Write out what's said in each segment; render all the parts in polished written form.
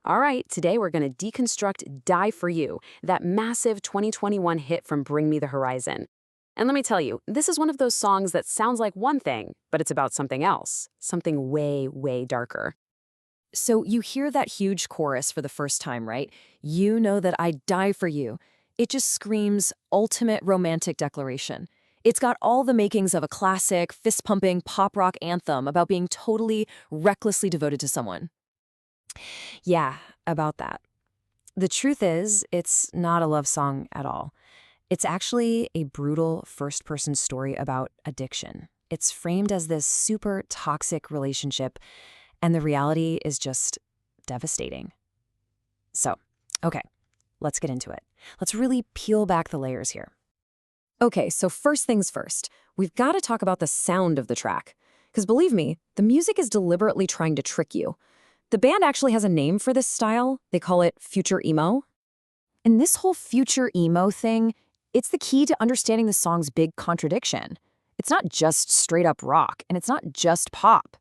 All right, today we're going to deconstruct DiE4u, that massive 2021 hit from Bring Me the Horizon. And let me tell you, this is one of those songs that sounds like one thing, but it's about something else, something way, way darker. So you hear that huge chorus for the first time, right? You know that I die for you. It just screams ultimate romantic declaration. It's got all the makings of a classic, fist-pumping pop rock anthem about being totally, recklessly devoted to someone. Yeah, about that. The truth is, it's not a love song at all. It's actually a brutal first-person story about addiction. It's framed as this super toxic relationship, and the reality is just devastating. So, okay, let's get into it. Let's really peel back the layers here. Okay, so first things first, we've got to talk about the sound of the track. Because believe me, the music is deliberately trying to trick you. The band actually has a name for this style. They call it future emo. And this whole future emo thing, it's the key to understanding the song's big contradiction. It's not just straight up rock, and it's not just pop.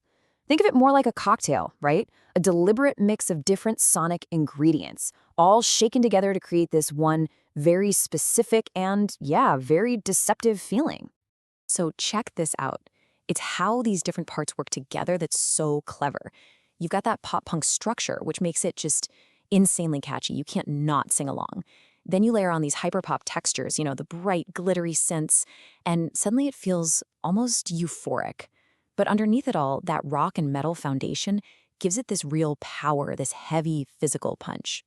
Think of it more like a cocktail, right? A deliberate mix of different sonic ingredients, all shaken together to create this one very specific and, yeah, very deceptive feeling. So check this out. It's how these different parts work together that's so clever. You've got that pop-punk structure, which makes it just insanely catchy. You can't not sing along. Then you layer on these hyperpop textures, the bright, glittery synths, and suddenly it feels almost euphoric. But underneath it all, that rock and metal foundation gives it this real power, this heavy physical punch.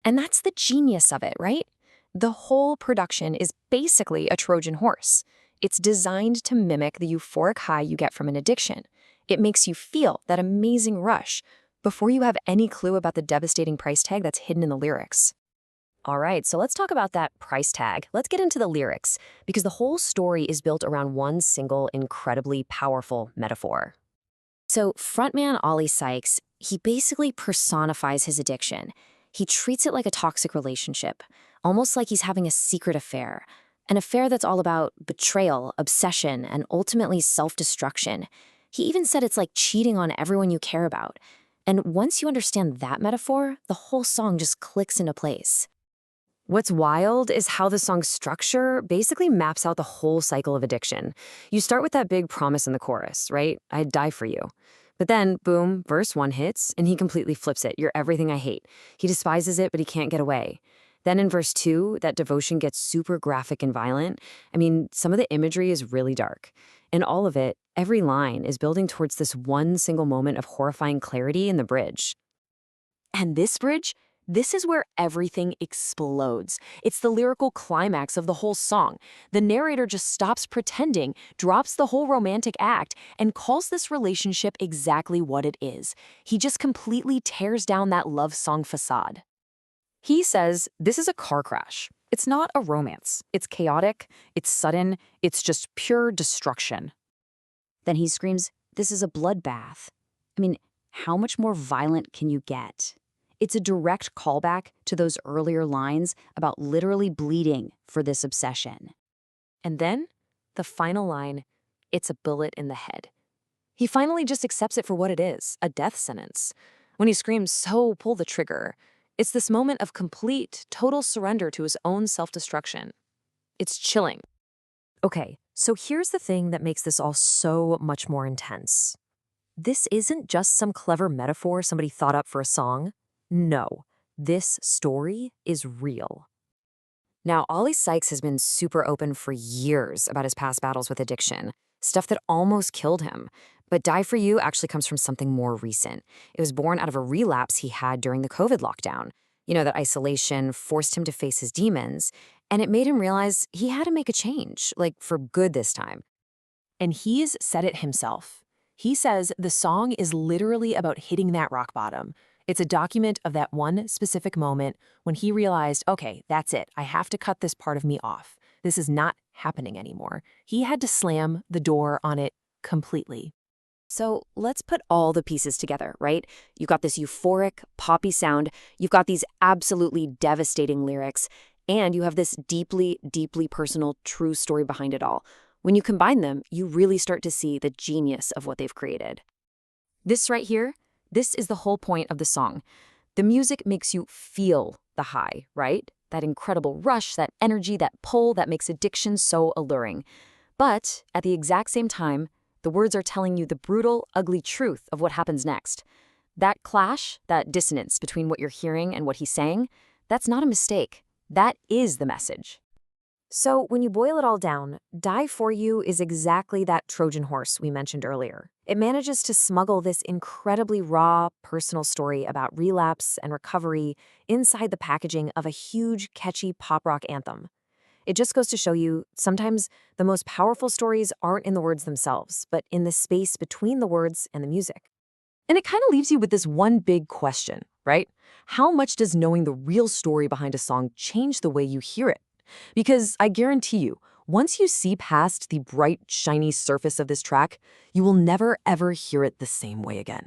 And that's the genius of it, right? The whole production is basically a Trojan horse. It's designed to mimic the euphoric high you get from an addiction. It makes you feel that amazing rush before you have any clue about the devastating price tag that's hidden in the lyrics. All right, so let's talk about that price tag. Let's get into the lyrics, because the whole story is built around one single, incredibly powerful metaphor. So frontman Oli Sykes, he basically personifies his addiction. He treats it like a toxic relationship, almost like he's having a secret affair. An affair that's all about betrayal, obsession, and ultimately self-destruction. He even said it's like cheating on everyone you care about. And once you understand that metaphor, the whole song just clicks into place. What's wild is how the song's structure basically maps out the whole cycle of addiction. You start with that big promise in the chorus, right? I'd die for you. But then, boom, verse 1 hits, and he completely flips it. You're everything I hate. He despises it, but he can't get away. Then in verse 2, that devotion gets super graphic and violent. I mean, some of the imagery is really dark. And all of it, every line, is building towards this one single moment of horrifying clarity in the bridge. And this bridge? This is where everything explodes. It's the lyrical climax of the whole song. The narrator just stops pretending, drops the whole romantic act, and calls this relationship exactly what it is. He just completely tears down that love song facade. He says, this is a car crash. It's not a romance. It's chaotic, it's sudden, it's just pure destruction. Then he screams, this is a bloodbath. I mean, how much more violent can you get? It's a direct callback to those earlier lines about literally bleeding for this obsession. And then, the final line, it's a bullet in the head. He finally just accepts it for what it is, a death sentence. When he screams, so pull the trigger, it's this moment of complete, total surrender to his own self-destruction. It's chilling. Okay, so here's the thing that makes this all so much more intense. This isn't just some clever metaphor somebody thought up for a song. No, this story is real. Now, Oli Sykes has been super open for years about his past battles with addiction, stuff that almost killed him. But DiE4u actually comes from something more recent. It was born out of a relapse he had during the COVID lockdown. That isolation forced him to face his demons, and it made him realize he had to make a change, like for good this time. And he's said it himself. He says the song is literally about hitting that rock bottom. It's a document of that one specific moment when he realized, okay, that's it. I have to cut this part of me off. This is not happening anymore. He had to slam the door on it completely. So let's put all the pieces together, right? You've got this euphoric, poppy sound. You've got these absolutely devastating lyrics. And you have this deeply, deeply personal, true story behind it all. When you combine them, you really start to see the genius of what they've created. This right here, this is the whole point of the song. The music makes you feel the high, right? That incredible rush, that energy, that pull that makes addiction so alluring. But at the exact same time, the words are telling you the brutal, ugly truth of what happens next. That clash, that dissonance between what you're hearing and what he's saying, that's not a mistake. That is the message. So when you boil it all down, DiE4u is exactly that Trojan horse we mentioned earlier. It manages to smuggle this incredibly raw, personal story about relapse and recovery inside the packaging of a huge, catchy pop rock anthem. It just goes to show you, sometimes the most powerful stories aren't in the words themselves, but in the space between the words and the music. And it kind of leaves you with this one big question, right? How much does knowing the real story behind a song change the way you hear it? Because I guarantee you, once you see past the bright, shiny surface of this track, you will never ever hear it the same way again.